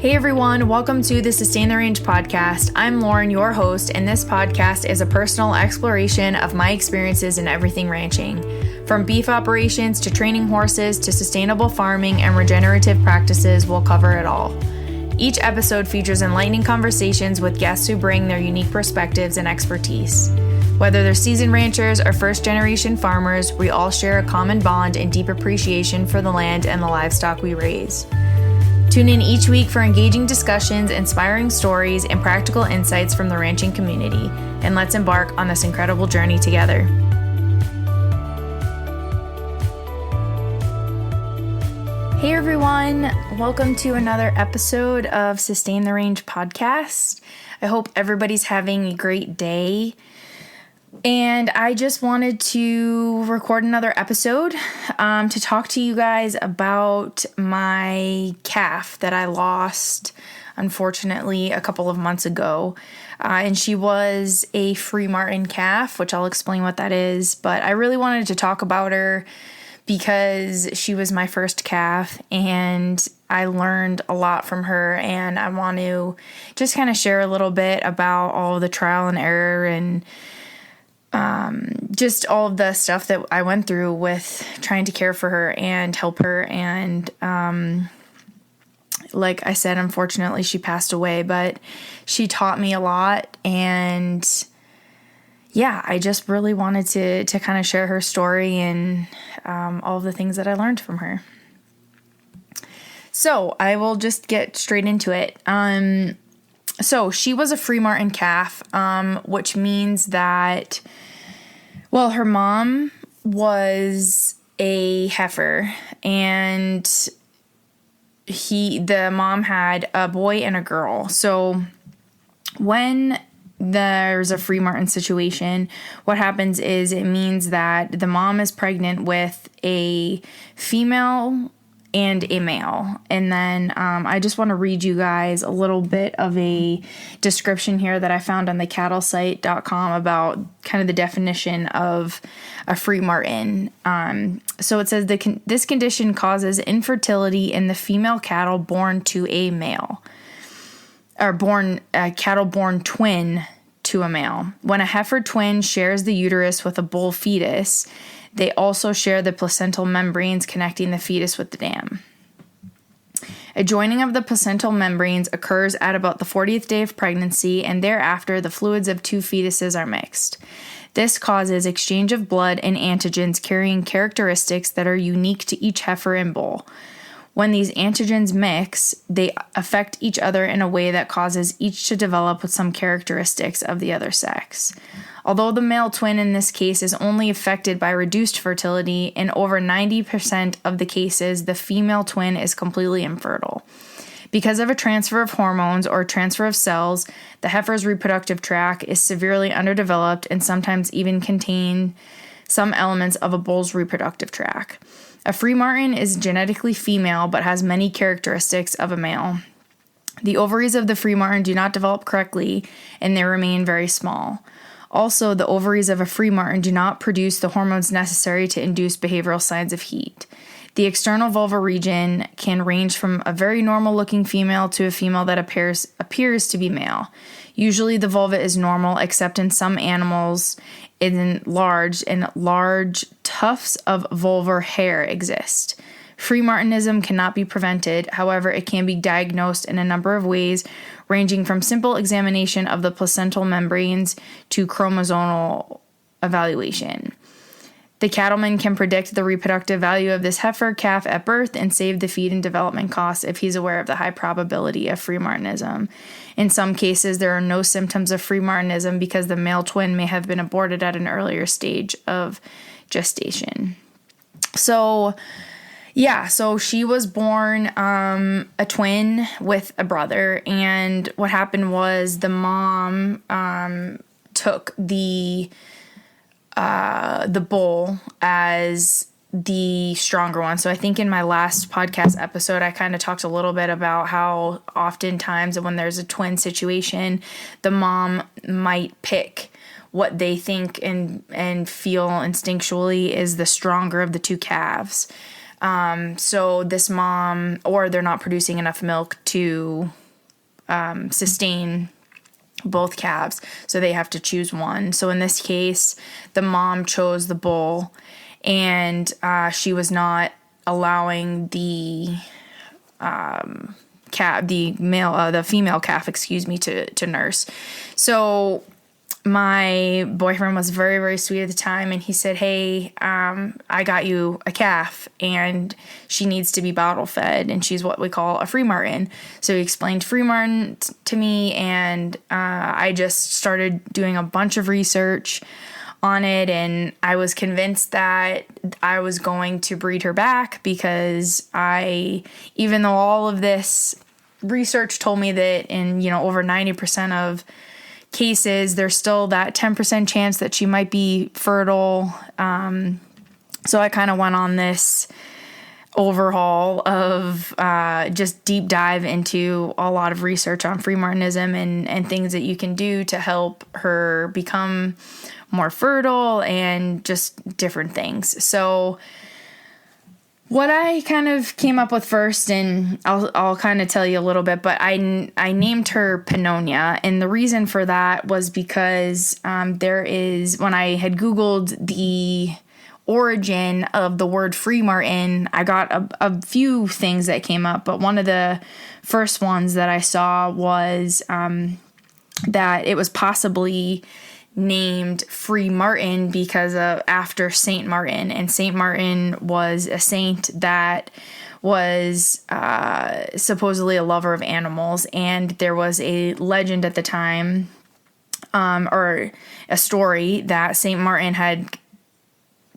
Hey everyone, welcome to the Sustain the Range podcast. I'm Lauren, your host, and this podcast is a personal exploration of my experiences in everything ranching. From beef operations to training horses to sustainable farming and regenerative practices, we'll cover it all. Each episode features enlightening conversations with guests who bring their unique perspectives and expertise. Whether they're seasoned ranchers or first-generation farmers, we all share a common bond and deep appreciation for the land and the livestock we raise. Tune in each week for engaging discussions, inspiring stories, and practical insights from the ranching community, and let's embark on this incredible journey together. Hey everyone, welcome to another episode of Sustain the Range podcast. I hope everybody's having a great day. And I just wanted to record another episode to talk to you guys about my calf that I lost, unfortunately, a couple of months ago. And she was a Freemartin calf, which I'll explain what that is. But I really wanted to talk about her because she was my first calf and I learned a lot from her. And I want to just kind of share a little bit about all of the trial and error and just all of the stuff that I went through with trying to care for her and help her. And, like I said, unfortunately she passed away, but she taught me a lot. And yeah, I just really wanted to kind of share her story and, all of the things that I learned from her. So I will just get straight into it. So she was a Freemartin calf, which means that, well, her mom was a heifer, and the mom had a boy and a girl. So when there's a Freemartin situation, what happens is it means that the mom is pregnant with a female and a male. And then I just want to read you guys a little bit of a description here that I found on the cattlesite.com about kind of the definition of a Freemartin. So it says this condition causes infertility in the female cattle born to a male, or cattle born twin to a male. When a heifer twin shares the uterus with a bull fetus, they also share the placental membranes connecting the fetus with the dam. A joining of the placental membranes occurs at about the 40th day of pregnancy, and thereafter the fluids of two fetuses are mixed. This causes exchange of blood and antigens carrying characteristics that are unique to each heifer and bull. When these antigens mix, they affect each other in a way that causes each to develop with some characteristics of the other sex. Although the male twin in this case is only affected by reduced fertility, in over 90% of the cases, the female twin is completely infertile. Because of a transfer of hormones or transfer of cells, the heifer's reproductive tract is severely underdeveloped and sometimes even contain some elements of a bull's reproductive tract. A Freemartin is genetically female but has many characteristics of a male. The ovaries of the Freemartin do not develop correctly and they remain very small. Also, the ovaries of a Freemartin do not produce the hormones necessary to induce behavioral signs of heat. The external vulva region can range from a very normal-looking female to a female that appears to be male. Usually the vulva is normal, except in some animals, large tufts of vulvar hair exist. Freemartinism cannot be prevented. However, it can be diagnosed in a number of ways, ranging from simple examination of the placental membranes to chromosomal evaluation. The cattleman can predict the reproductive value of this heifer calf at birth and save the feed and development costs if he's aware of the high probability of Freemartinism. In some cases, there are no symptoms of Freemartinism because the male twin may have been aborted at an earlier stage of gestation. So she was born a twin with a brother, and what happened was the mom took the bull as the stronger one. So I think in my last podcast episode, I kind of talked a little bit about how oftentimes when there's a twin situation, the mom might pick what they think and feel instinctually is the stronger of the two calves. So this mom, or they're not producing enough milk to sustain both calves, so they have to choose one. So in this case, the mom chose the bull, and she was not allowing the female calf, to nurse. So my boyfriend was very, very sweet at the time, and he said, hey, I got you a calf, and she needs to be bottle fed, and she's what we call a Freemartin. So he explained Freemartin to me, and I just started doing a bunch of research on it, and I was convinced that I was going to breed her back, because even though all of this research told me that in, over 90% of cases, there's still that 10% chance that she might be fertile. So I kind of went on this overhaul of just deep dive into a lot of research on Freemartinism and things that you can do to help her become more fertile and just different things. So what I kind of came up with first, and I'll kind of tell you a little bit, but I named her Pannonia, and the reason for that was because when I had Googled the origin of the word Freemartin, I got a few things that came up, but one of the first ones that I saw was that it was possibly named Freemartin because of after Saint Martin, and Saint Martin was a saint that was supposedly a lover of animals, and there was a legend at the time, or a story, that Saint Martin had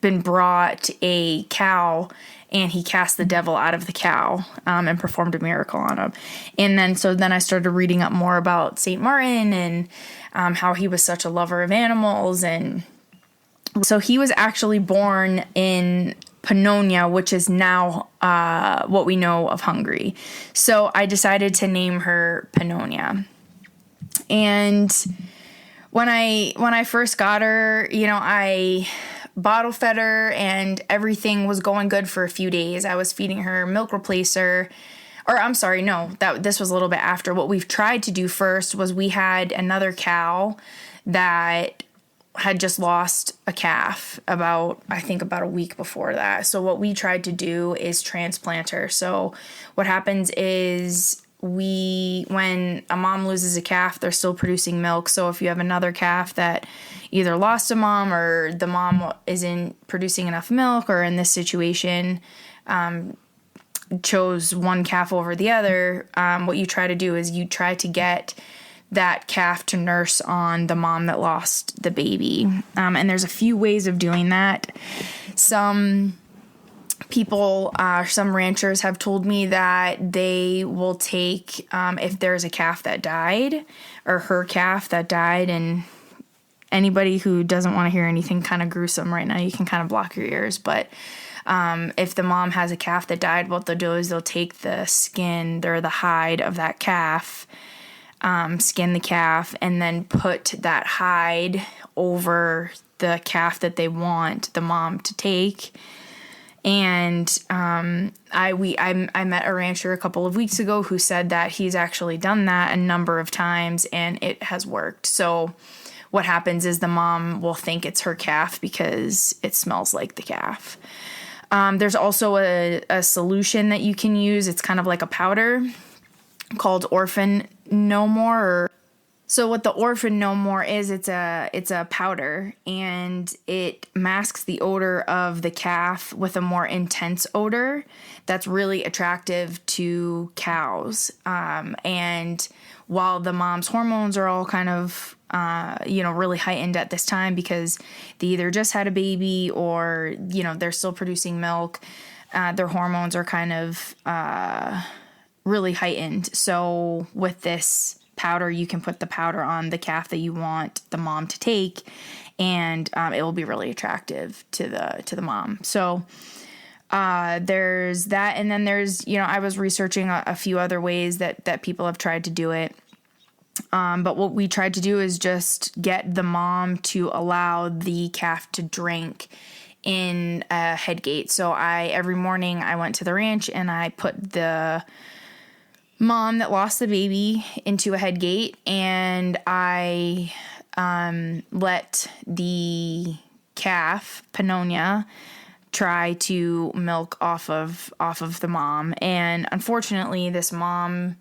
been brought a cow, and he cast the devil out of the cow, and performed a miracle on him. And then I started reading up more about Saint Martin and how he was such a lover of animals. And so he was actually born in Pannonia, which is now what we know of Hungary. So I decided to name her Pannonia. And when I first got her, I bottle fed her, and everything was going good for a few days. I was feeding her milk replacer. Or I'm sorry, no, this was a little bit after. What we've tried to do first was we had another cow that had just lost a calf about a week before that. So what we tried to do is transplant her. So what happens is when a mom loses a calf, they're still producing milk. So if you have another calf that either lost a mom, or the mom isn't producing enough milk, or in this situation, chose one calf over the other, what you try to do is you try to get that calf to nurse on the mom that lost the baby. And there's a few ways of doing that. Some people, some ranchers have told me that they will take, if there's a calf that died, or her calf that died, and anybody who doesn't want to hear anything kind of gruesome right now, you can kind of block your ears, but if the mom has a calf that died, what they'll do is they'll take the skin or the hide of that calf, skin the calf, and then put that hide over the calf that they want the mom to take. And I met a rancher a couple of weeks ago who said that he's actually done that a number of times, and it has worked. So what happens is the mom will think it's her calf because it smells like the calf. There's also a solution that you can use. It's kind of like a powder called orphan no more. So what the orphan no more is, it's a powder, and it masks the odor of the calf with a more intense odor that's really attractive to cows. And while the mom's hormones are all kind of really heightened at this time because they either just had a baby or, they're still producing milk, their hormones are kind of really heightened. So with this powder, you can put the powder on the calf that you want the mom to take, and it will be really attractive to the mom. So there's that, and then there's, I was researching a few other ways that people have tried to do it. But what we tried to do is just get the mom to allow the calf to drink in a head gate. So every morning I went to the ranch and I put the mom that lost the baby into a head gate, and I let the calf, Pannonia, try to milk off of the mom. And unfortunately, this mom,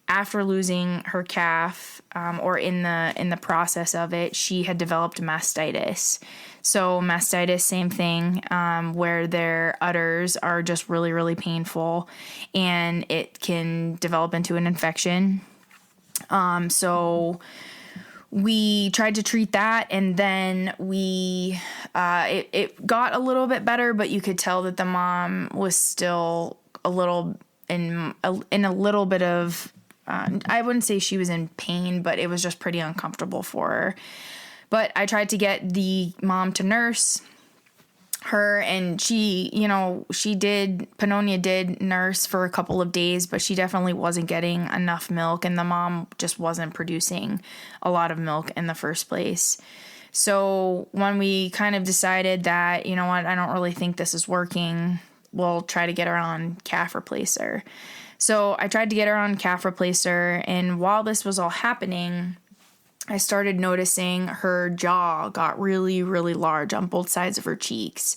after losing her calf, or in the process of it, she had developed mastitis. So mastitis, same thing, where their udders are just really, really painful, and it can develop into an infection. So we tried to treat that, and then it got a little bit better, but you could tell that the mom was still a little in a little bit of, I wouldn't say she was in pain, but it was just pretty uncomfortable for her. But I tried to get the mom to nurse her, and Pannonia did nurse for a couple of days, but she definitely wasn't getting enough milk, and the mom just wasn't producing a lot of milk in the first place. So when we kind of decided that, you know what, I don't really think this is working, we'll try to get her on calf replacer. So I tried to get her on calf replacer, and while this was all happening, I started noticing her jaw got really, really large on both sides of her cheeks.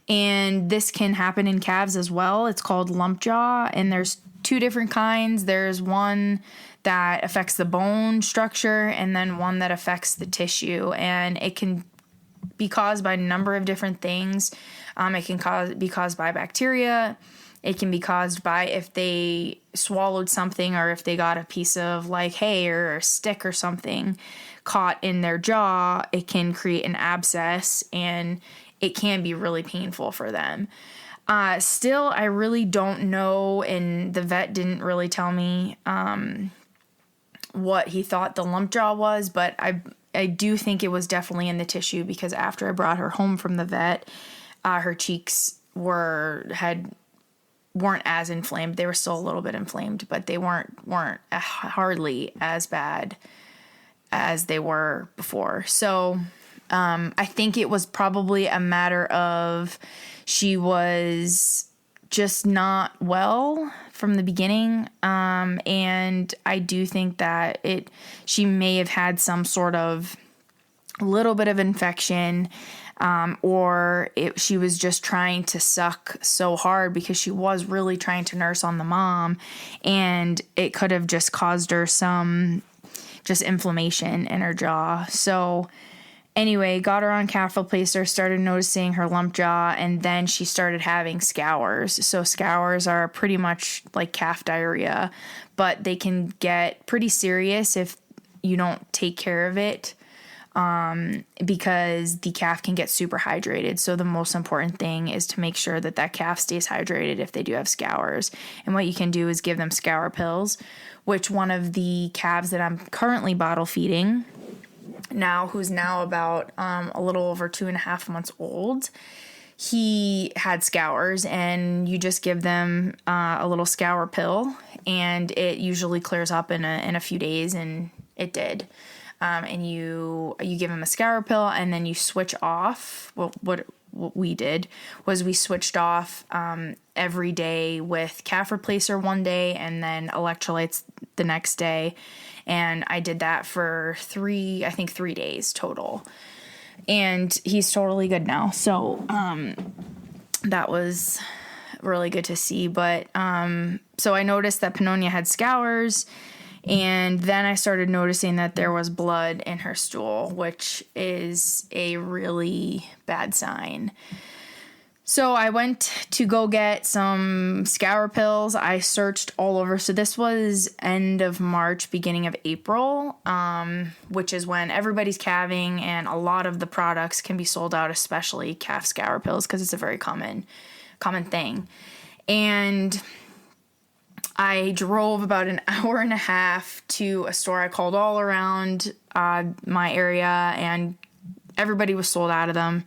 And this can happen in calves as well. It's called lump jaw, and there's two different kinds. There's one that affects the bone structure, and then one that affects the tissue. And it can be caused by a number of different things. It can be caused by bacteria. It can be caused by if they swallowed something, or if they got a piece of like hay or a stick or something caught in their jaw. It can create an abscess, and it can be really painful for them. Still, I really don't know, and the vet didn't really tell me what he thought the lump jaw was, but I do think it was definitely in the tissue, because after I brought her home from the vet, her cheeks weren't as inflamed. They were still a little bit inflamed, but they weren't hardly as bad as they were before. So I think it was probably a matter of she was just not well from the beginning, and I do think that she may have had some sort of little bit of infection, or she was just trying to suck so hard, because she was really trying to nurse on the mom, and it could have just caused her some just inflammation in her jaw. So anyway, got her on calf replacer, started noticing her lump jaw, and then she started having scours. So scours are pretty much like calf diarrhea, but they can get pretty serious if you don't take care of it, because the calf can get super hydrated. So the most important thing is to make sure that calf stays hydrated if they do have scours. And what you can do is give them scour pills, which one of the calves that I'm currently bottle feeding now, who's now about a little over 2.5 months old, he had scours, and you just give them a little scour pill, and it usually clears up in a few days, and it did. And you give him a scour pill, and then you switch off. Well, what we did was we switched off every day with calf replacer one day, and then electrolytes the next day. And I did that for 3 days total. And he's totally good now. So that was really good to see. But so I noticed that Pannonia had scours. And then I started noticing that there was blood in her stool, which is a really bad sign. So I went to go get some scour pills. I searched all over. So this was end of March, beginning of April, which is when everybody's calving, and a lot of the products can be sold out, especially calf scour pills, because it's a very common thing. And I drove about an hour and a half to a store. I called all around my area, and everybody was sold out of them.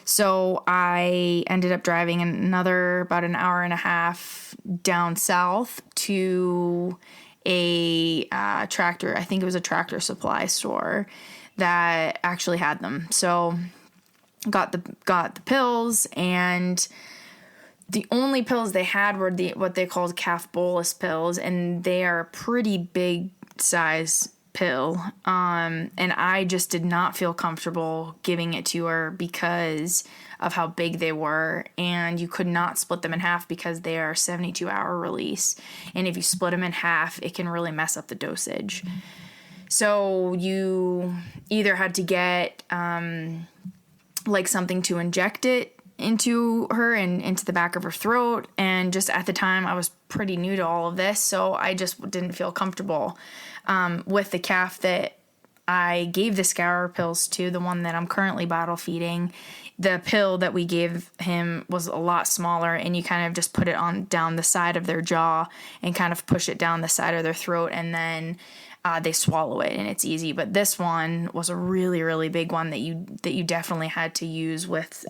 So I ended up driving about an hour and a half down south to a tractor. I think it was a Tractor Supply store that actually had them. So got the pills, and the only pills they had were what they called calf bolus pills, and they are a pretty big size pill. And I just did not feel comfortable giving it to her because of how big they were, and you could not split them in half because they are 72-hour release. And if you split them in half, it can really mess up the dosage. So you either had to get like something to inject it into her and into the back of her throat. And just at the time, I was pretty new to all of this, so I just didn't feel comfortable with the calf that I gave the scour pills to, the one that I'm currently bottle feeding. The pill that we gave him was a lot smaller, and you kind of just put it on down the side of their jaw and kind of push it down the side of their throat, and then they swallow it, and it's easy. But this one was a really, really big one that you definitely had to use with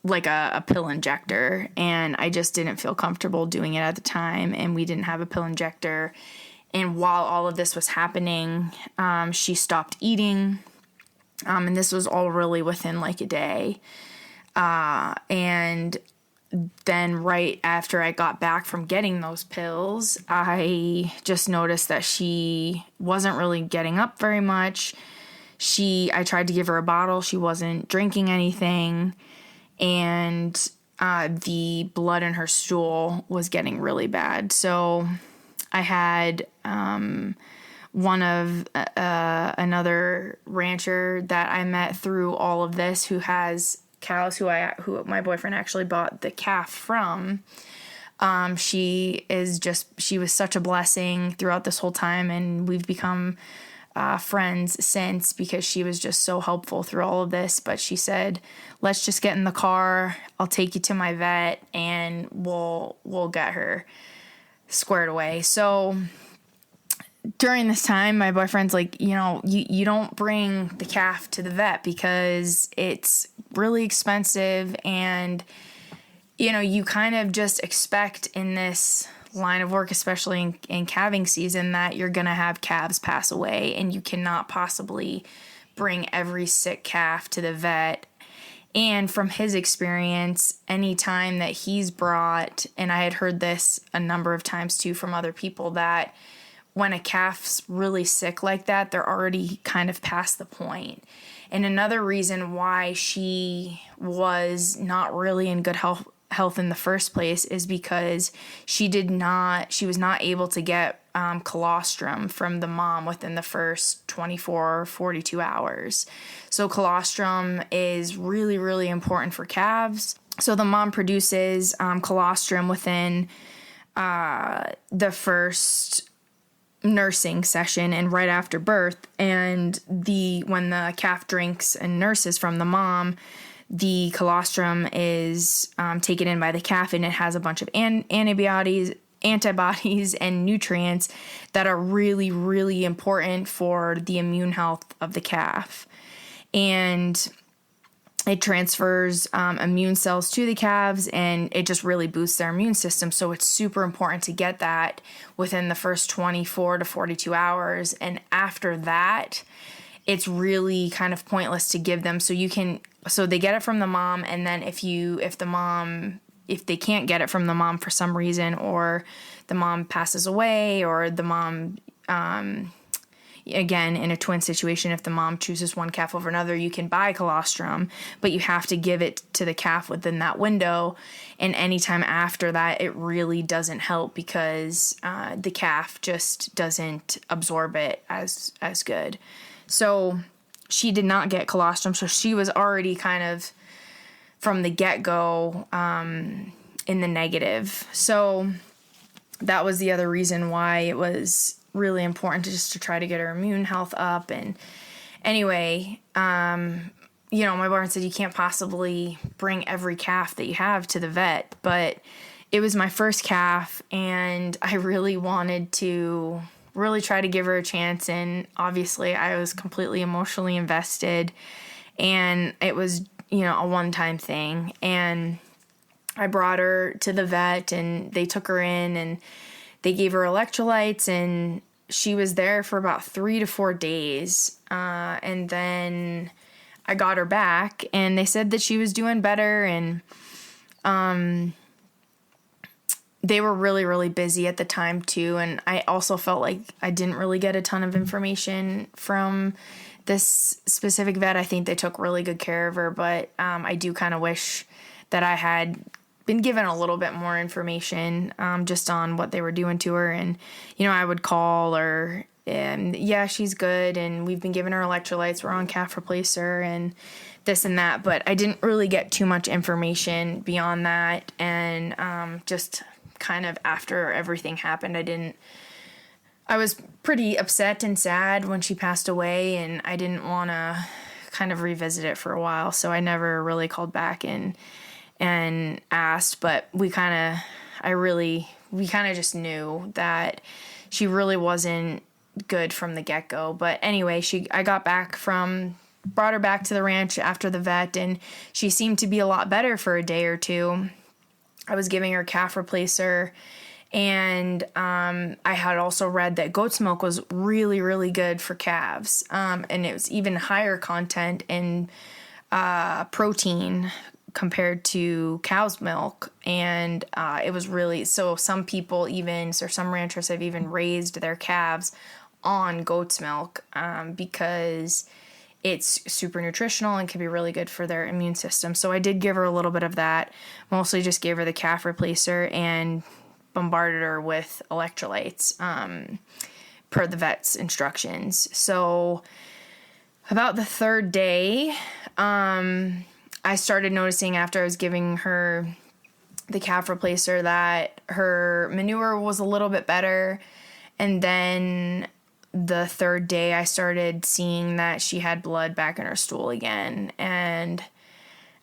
like a pill injector, and I just didn't feel comfortable doing it at the time, and we didn't have a pill injector. And while all of this was happening, she stopped eating, and this was all really within like a day. And then right after I got back from getting those pills, I just noticed that she wasn't really getting up very much. I tried to give her a bottle. She wasn't drinking anything. And the blood in her stool was getting really bad. So I had one of another rancher that I met through all of this who has cows who my boyfriend actually bought the calf from. She was such a blessing throughout this whole time, and we've become friends since because she was just so helpful through all of this. But she said, let's just get in the car. I'll take you to my vet and we'll get her squared away. So during this time, my boyfriend's like, you don't bring the calf to the vet because it's really expensive, and you kind of just expect in this line of work, especially in calving season, that you're gonna have calves pass away, and you cannot possibly bring every sick calf to the vet. And from his experience, any time that he's brought, and I had heard this a number of times too from other people, that when a calf's really sick like that, they're already kind of past the point. And another reason why she was not really in good health in the first place is because she was not able to get colostrum from the mom within the first 24 or 42 hours. So colostrum is really, really important for calves. So the mom produces colostrum within the first nursing session and right after birth, and when the calf drinks and nurses from the mom, the colostrum is taken in by the calf, and it has a bunch of antibodies and nutrients that are really, really important for the immune health of the calf. And it transfers immune cells to the calves, and it just really boosts their immune system. So it's super important to get that within the first 24 to 42 hours. And after that, it's really kind of pointless to give them. So they get it from the mom, and then if they can't get it from the mom for some reason, or the mom passes away, or the mom, again, in a twin situation, if the mom chooses one calf over another, you can buy colostrum, but you have to give it to the calf within that window. And anytime after that, it really doesn't help because the calf just doesn't absorb it as good. So she did not get colostrum, so she was already kind of from the get-go in the negative. So that was the other reason why it was really important to try to get her immune health up. And anyway, my boyfriend said you can't possibly bring every calf that you have to the vet, but it was my first calf, and I really wanted to really try to give her a chance. And obviously I was completely emotionally invested, and it was, a one-time thing. And I brought her to the vet, and they took her in, and they gave her electrolytes, and she was there for about 3 to 4 days. And then I got her back, and they said that she was doing better, and they were really, really busy at the time too. And I also felt like I didn't really get a ton of information from this specific vet. I think they took really good care of her, but I do kind of wish that I had been given a little bit more information just on what they were doing to her. And, I would call her, and yeah, she's good, and we've been giving her electrolytes, we're on calf replacer, and this and that. But I didn't really get too much information beyond that. And just kind of after everything happened, I was pretty upset and sad when she passed away, and I didn't want to kind of revisit it for a while. So I never really called back and asked, but we kind of just knew that she really wasn't good from the get-go. But anyway, I brought her back to the ranch after the vet, and she seemed to be a lot better for a day or two. I was giving her calf replacer, and I had also read that goat's milk was really, really good for calves, and it was even higher content in protein compared to cow's milk. And it was really, so some ranchers have even raised their calves on goat's milk because it's super nutritional and can be really good for their immune system. So I did give her a little bit of that. Mostly just gave her the calf replacer and bombarded her with electrolytes per the vet's instructions. So about the third day, I started noticing after I was giving her the calf replacer that her manure was a little bit better. And then the third day, I started seeing that she had blood back in her stool again. And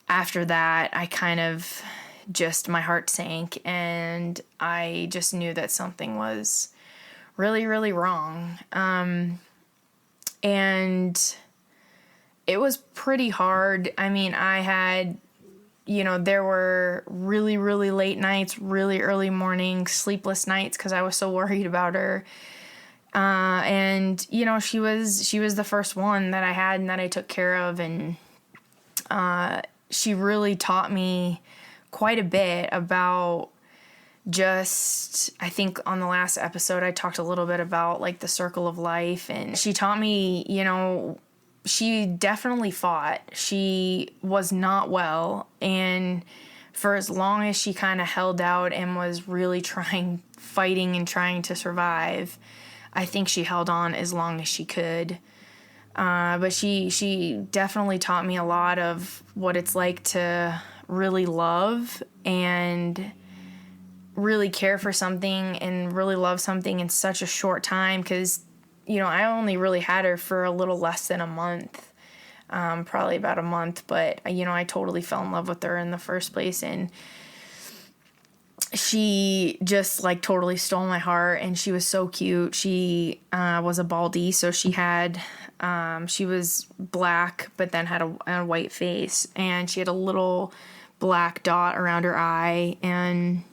after that, I kind of my heart sank, and I just knew that something was really, really wrong. And it was pretty hard. I mean, I had, there were really, really late nights, really early mornings, sleepless nights because I was so worried about her. And she was the first one that I had and that I took care of. And, she really taught me quite a bit about I think on the last episode, I talked a little bit about like the circle of life, and she taught me, she definitely fought. She was not well. And for as long as she kind of held out and was really fighting and trying to survive, I think she held on as long as she could. But she definitely taught me a lot of what it's like to really love and really care for something and really love something in such a short time. Because, I only really had her for a little less than a month, probably about a month. But, I totally fell in love with her in the first place. And she just like totally stole my heart, and she was so cute. She was a Baldy, so she was black but then had a white face, and she had a little black dot around her eye, and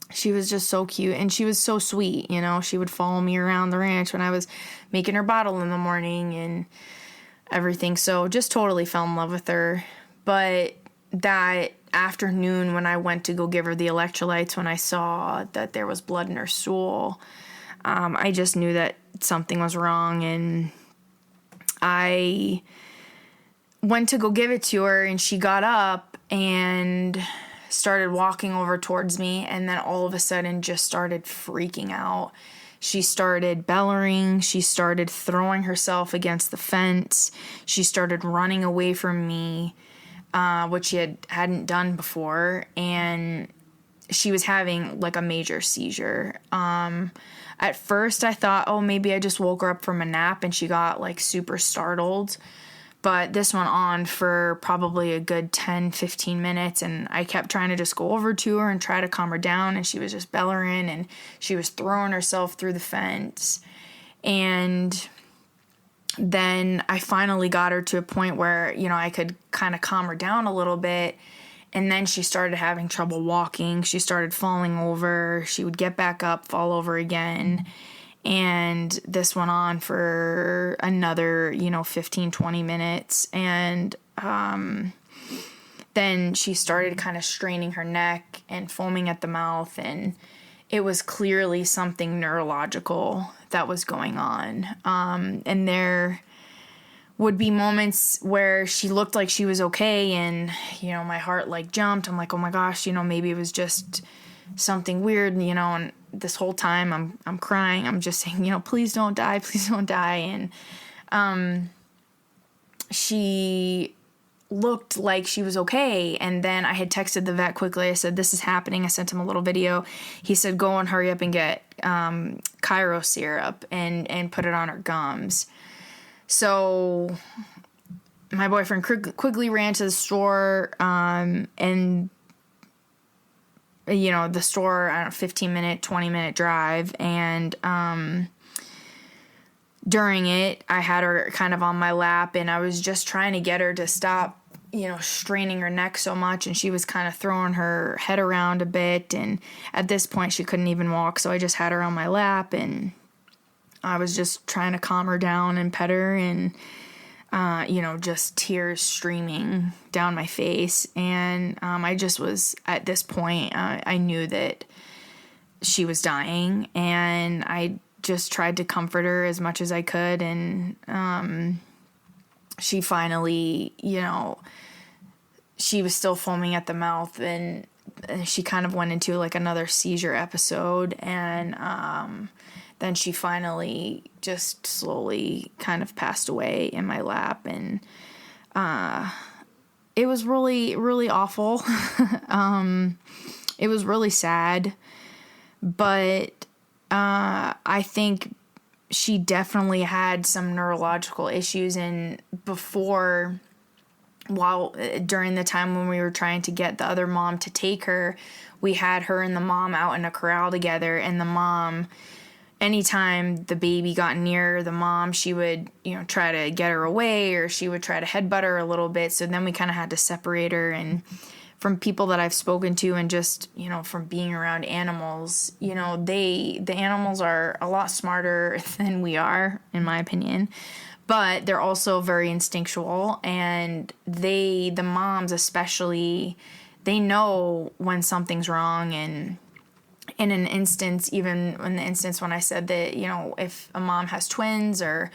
she was just so cute, and she was so sweet. She would follow me around the ranch when I was making her bottle in the morning and everything. So just totally fell in love with her. But that afternoon when I went to go give her the electrolytes, when I saw that there was blood in her stool, I just knew that something was wrong. And I went to go give it to her, and she got up and started walking over towards me, and then all of a sudden just started freaking out. She started bellowing. She started throwing herself against the fence. She started running away from me, which she hadn't done before, and she was having like a major seizure. At first I thought, oh, maybe I just woke her up from a nap and she got like super startled. But this went on for probably a good 10-15 minutes, and I kept trying to just go over to her and try to calm her down, and she was just bellowing, and she was throwing herself through the fence. And then I finally got her to a point where, I could kind of calm her down a little bit. And then she started having trouble walking. She started falling over. She would get back up, fall over again. And this went on for another, 15-20 minutes. And then she started kind of straining her neck and foaming at the mouth, and it was clearly something neurological that was going on. And there would be moments where she looked like she was okay, and, my heart like jumped. I'm like, oh my gosh, maybe it was just something weird, and this whole time I'm crying. I'm just saying, please don't die, please don't die. And she looked like she was okay, and then I had texted the vet quickly. I said, this is happening. I sent him a little video. He said, go and hurry up and get Cairo syrup and put it on her gums. So my boyfriend quickly ran to the store, and the store, 15-minute, 20-minute drive, and during it, I had her kind of on my lap, and I was just trying to get her to stop, straining her neck so much, and she was kind of throwing her head around a bit, and at this point, she couldn't even walk, so I just had her on my lap, and I was just trying to calm her down and pet her, and, just tears streaming down my face, and I just was, at this point, I knew that she was dying, and I just tried to comfort her as much as I could, and she finally, she was still foaming at the mouth, and she kind of went into like another seizure episode, and then she finally just slowly kind of passed away in my lap, and it was really, really awful. It was really sad, but I think she definitely had some neurological issues, and during the time when we were trying to get the other mom to take her, we had her and the mom out in a corral together, and the mom, anytime the baby got near the mom, she would, try to get her away, or she would try to headbutt her a little bit, so then we kind of had to separate her. And from people that I've spoken to, and just, from being around animals, the animals are a lot smarter than we are, in my opinion, but they're also very instinctual, and the moms especially, they know when something's wrong. And in an instance, even in the instance when I said that, if a mom has twins, or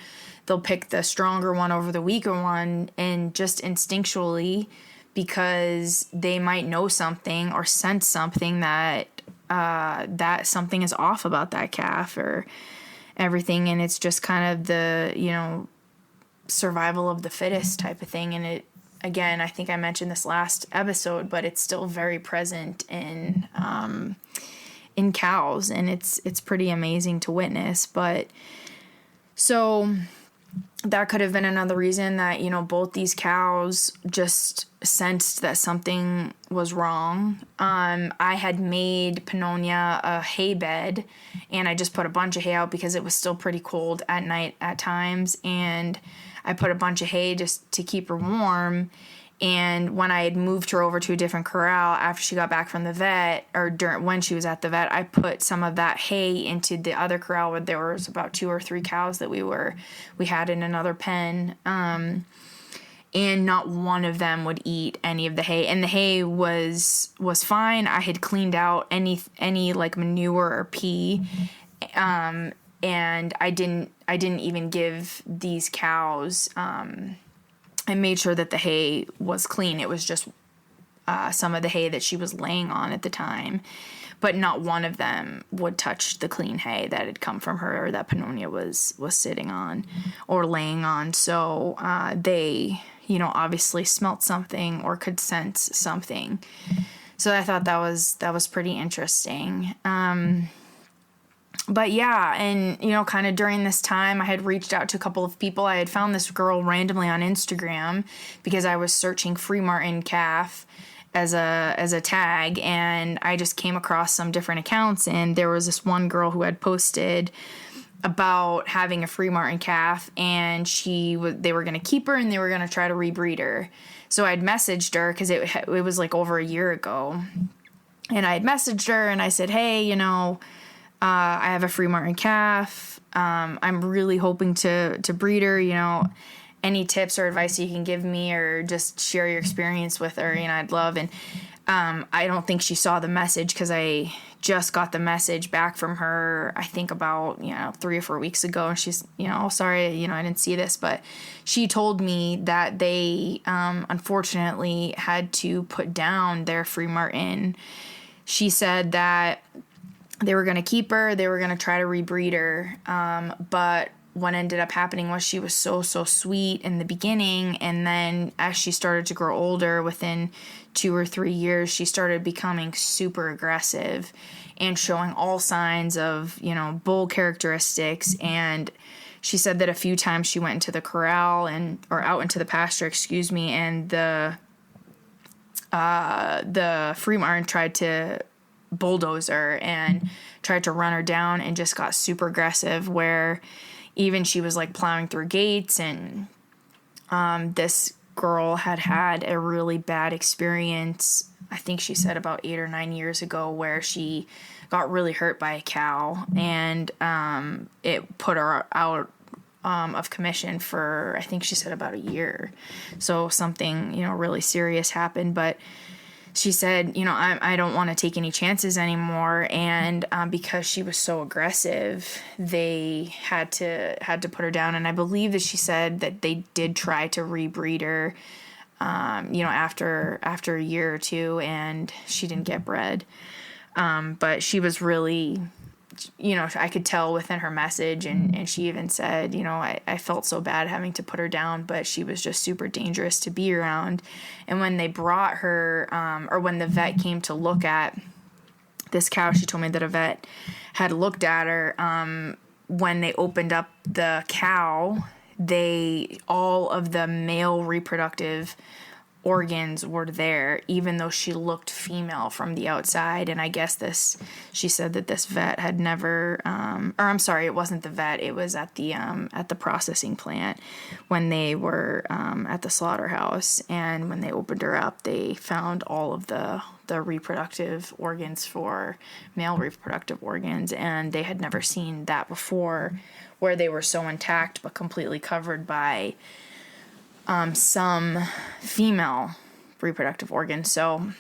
they'll pick the stronger one over the weaker one, and just instinctually, because they might know something or sense something that that something is off about that calf or everything, and it's just kind of the survival of the fittest type of thing. And it, again, I think I mentioned this last episode, but it's still very present in cows, and it's pretty amazing to witness. But so that could have been another reason that, both these cows just sensed that something was wrong. I had made Pannonia a hay bed, and I just put a bunch of hay out because it was still pretty cold at night at times, and I put a bunch of hay just to keep her warm. And when I had moved her over to a different corral after she got back from the vet, or when she was at the vet, I put some of that hay into the other corral where there was about 2 or 3 cows that we had in another pen. And not one of them would eat any of the hay, and the hay was fine. I had cleaned out any like manure or pee, and I didn't even give these cows. I made sure that the hay was clean. It was just some of the hay that she was laying on at the time, but not one of them would touch the clean hay that had come from her, or that Pannonia was sitting on or laying on. So they, obviously smelt something or could sense something. So I thought that was pretty interesting. But yeah, and, kind of during this time, I had reached out to a couple of people. I had found this girl randomly on Instagram because I was searching Freemartin calf as a tag, and I just came across some different accounts, and there was this one girl who had posted about having a Freemartin calf, and they were going to keep her, and they were going to try to rebreed her. So I'd messaged her because it was like over a year ago, and I had messaged her, and I said, hey, I have a Freemartin calf. I'm really hoping to breed her, any tips or advice you can give me, or just share your experience with her, I'd love. And I don't think she saw the message, because I just got the message back from her, I think about 3 or 4 weeks ago, and she's oh, sorry, I didn't see this, but she told me that they unfortunately had to put down their Freemartin. She said that they were going to keep her, they were going to try to rebreed her, but what ended up happening was she was so sweet in the beginning, and then as she started to grow older, within 2 or 3 years, she started becoming super aggressive and showing all signs of, bull characteristics. And she said that a few times she went into the corral or out into the pasture, and the Freemartin tried to bulldoze her and tried to run her down, and just got super aggressive, where even she was like plowing through gates. And this girl had a really bad experience, I think she said about 8 or 9 years ago, where she got really hurt by a cow, and it put her out of commission for, I think she said, about a year. So something really serious happened. But she said, I don't want to take any chances anymore. And because she was so aggressive, they had to put her down. And I believe that she said that they did try to rebreed her, after a year or two, and she didn't get bred. But she was really, I could tell within her message, and she even said, I felt so bad having to put her down, but she was just super dangerous to be around. And when they brought her, or when the vet came to look at this cow, she told me that a vet had looked at her. When they opened up the cow, all of the male reproductive organs were there, even though she looked female from the outside. And I guess she said that this vet had never, or I'm sorry, it wasn't the vet, it was at the processing plant when they were at the slaughterhouse. And when they opened her up, they found all of the reproductive organs for male reproductive organs, and they had never seen that before, where they were so intact but completely covered by some female reproductive organs. So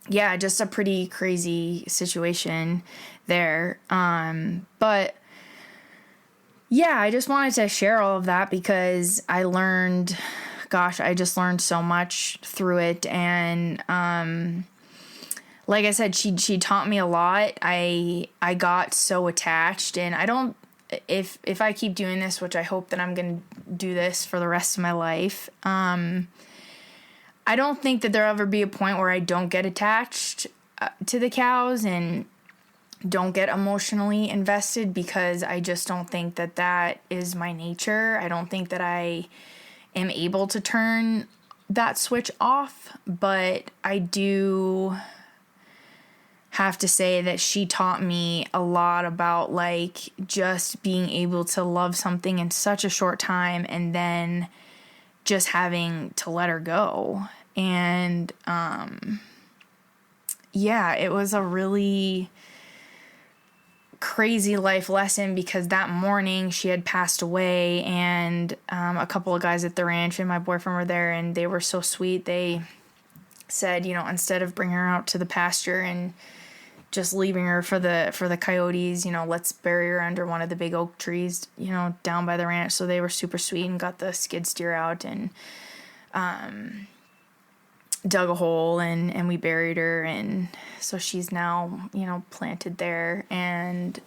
yeah, just a pretty crazy situation there. But yeah, I just wanted to share all of that because I just learned so much through it. And like I said, she taught me a lot. I got so attached, and I don't, if I keep doing this, which I hope that I'm going to do this for the rest of my life, I don't think that there'll ever be a point where I don't get attached to the cows and don't get emotionally invested, because I just don't think that is my nature. I don't think that I am able to turn that switch off, but I do have to say that she taught me a lot about like just being able to love something in such a short time, and then just having to let her go. And yeah, it was a really crazy life lesson, because that morning she had passed away, and a couple of guys at the ranch and my boyfriend were there, and they were so sweet. They said, instead of bringing her out to the pasture and just leaving her for the coyotes, let's bury her under one of the big oak trees, down by the ranch. So they were super sweet and got the skid steer out and dug a hole, and we buried her. And so she's now, planted there. And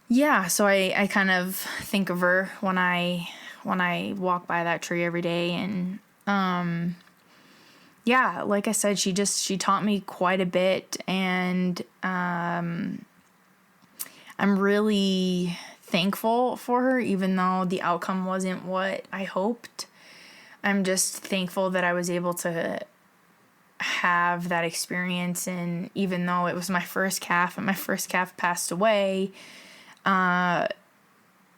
yeah, so I kind of think of her when I walk by that tree every day. And yeah, like I said, she taught me quite a bit, and I'm really thankful for her, even though the outcome wasn't what I hoped. I'm just thankful that I was able to have that experience, and even though it was my first calf and my first calf passed away,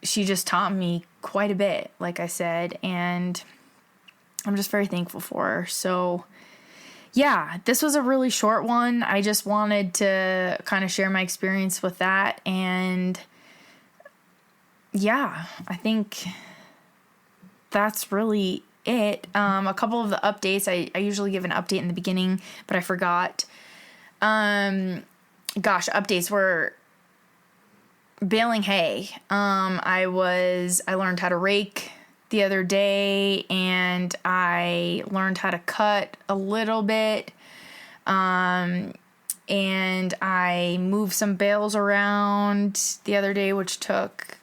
she just taught me quite a bit, like I said, and I'm just very thankful for her. So yeah, this was a really short one. I just wanted to kind of share my experience with that. And yeah, I think that's really it. A couple of the updates, I usually give an update in the beginning, but I forgot. Updates were baling hay. I learned how to rake the other day, and I learned how to cut a little bit. And I moved some bales around the other day, which took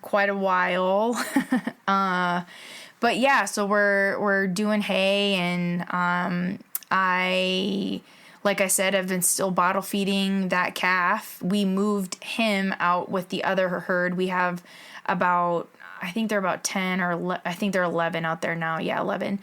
quite a while. But yeah, so we're doing hay, and like I said, I've been still bottle feeding that calf. We moved him out with the other herd. We have about, I think they're about 10 or I think they're 11 out there now. Yeah, 11.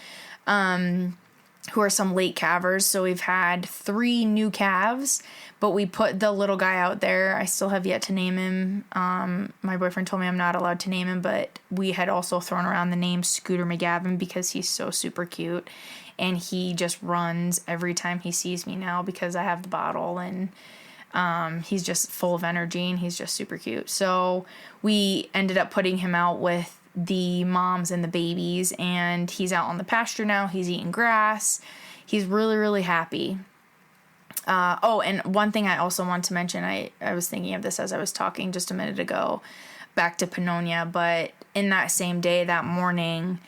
Who are some late calvers. So we've had 3 new calves, but we put the little guy out there. I still have yet to name him. My boyfriend told me I'm not allowed to name him, but we had also thrown around the name Scooter McGavin because he's so super cute. And he just runs every time he sees me now because I have the bottle, and he's just full of energy, and he's just super cute. So we ended up putting him out with the moms and the babies, and he's out on the pasture now. He's eating grass. He's really, really happy. And one thing I also want to mention, I was thinking of this as I was talking just a minute ago, back to Pannonia, but in that same day, that morning,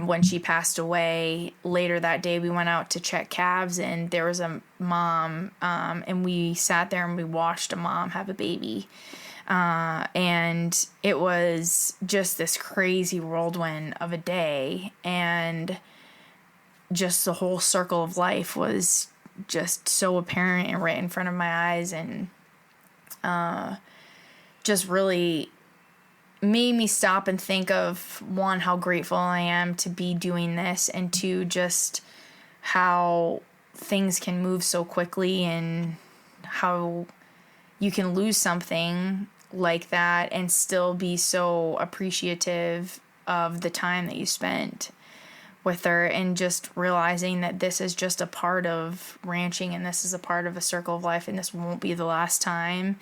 when she passed away, later that day, we went out to check calves, and there was a mom, and we sat there and we watched a mom have a baby. And it was just this crazy whirlwind of a day, and just the whole circle of life was just so apparent and right in front of my eyes, and just really made me stop and think of, one, how grateful I am to be doing this, and 2, just how things can move so quickly, and how you can lose something like that and still be so appreciative of the time that you spent with her, and just realizing that this is just a part of ranching, and this is a part of a circle of life, and this won't be the last time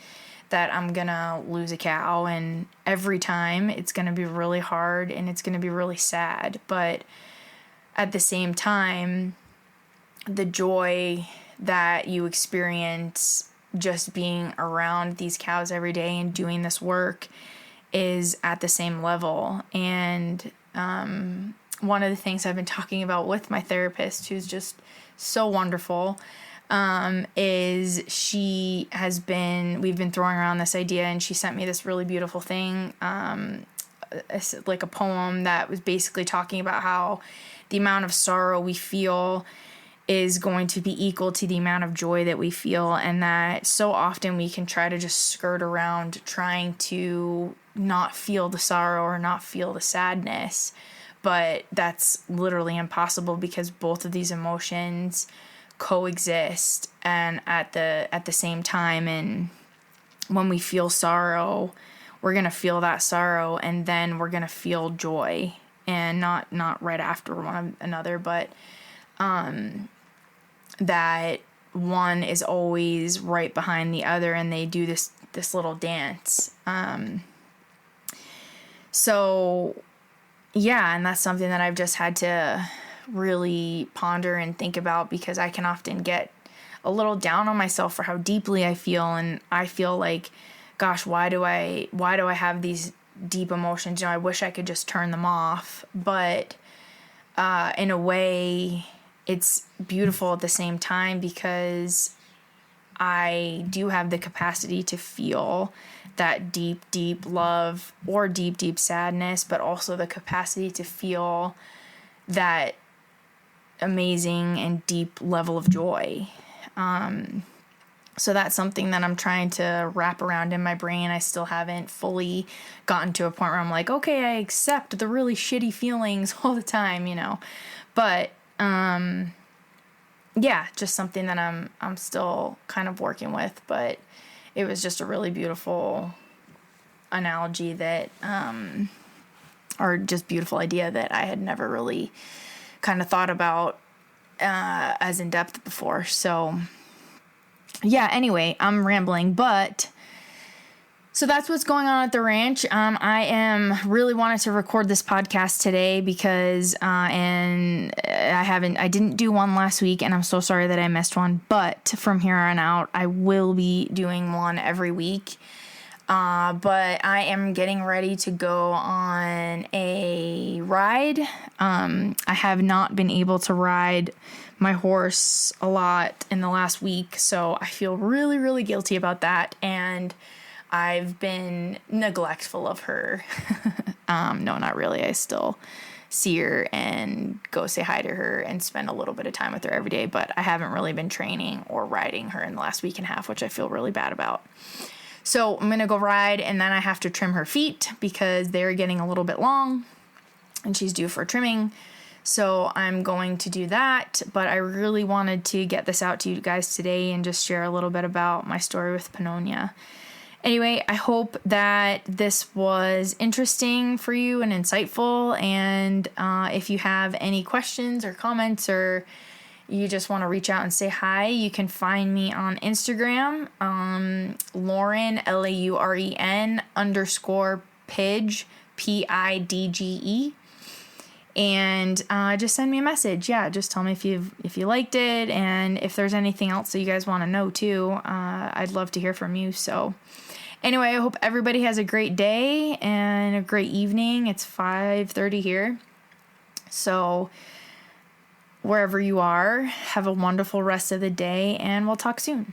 that I'm gonna lose a cow. And every time it's gonna be really hard, and it's gonna be really sad, but at the same time, the joy that you experience just being around these cows every day and doing this work is at the same level. And one of the things I've been talking about with my therapist, who's just so wonderful, is we've been throwing around this idea, and she sent me this really beautiful thing, like a poem that was basically talking about how the amount of sorrow we feel is going to be equal to the amount of joy that we feel, and that so often we can try to just skirt around trying to not feel the sorrow or not feel the sadness, but that's literally impossible, because both of these emotions coexist and at the same time. And when we feel sorrow, we're gonna feel that sorrow, and then we're gonna feel joy, and not right after one another, but that one is always right behind the other, and they do this little dance. So yeah, and that's something that I've just had to really ponder and think about, because I can often get a little down on myself for how deeply I feel, and I feel like, gosh, why do I have these deep emotions? I wish I could just turn them off, but in a way, it's beautiful at the same time, because I do have the capacity to feel that deep, deep love or deep, deep sadness, but also the capacity to feel that amazing and deep level of joy. So that's something that I'm trying to wrap around in my brain. I still haven't fully gotten to a point where I'm like, okay, I accept the really shitty feelings all the time, but yeah, just something that I'm still kind of working with. But it was just a really beautiful analogy that or just beautiful idea that I had never really kind of thought about as in depth before. So yeah, anyway, I'm rambling, but So that's what's going on at the ranch. I am really wanted to record this podcast today because, and I didn't do one last week, and I'm so sorry that I missed one. But from here on out, I will be doing one every week. But I am getting ready to go on a ride. I have not been able to ride my horse a lot in the last week, so I feel really, really guilty about that. And I've been neglectful of her. No, not really. I still see her and go say hi to her and spend a little bit of time with her every day, but I haven't really been training or riding her in the last week and a half, which I feel really bad about. So I'm going to go ride, and then I have to trim her feet because they're getting a little bit long and she's due for trimming. So I'm going to do that, but I really wanted to get this out to you guys today and just share a little bit about my story with Pannonia. Anyway, I hope that this was interesting for you and insightful. And if you have any questions or comments, or you just want to reach out and say hi, you can find me on Instagram, Lauren, LAUREN _Pidge, PIDGE. And just send me a message. Yeah, just tell me if you liked it, and if there's anything else that you guys want to know too. I'd love to hear from you. So anyway, I hope everybody has a great day and a great evening. It's 5:30 here. So wherever you are, have a wonderful rest of the day, and we'll talk soon.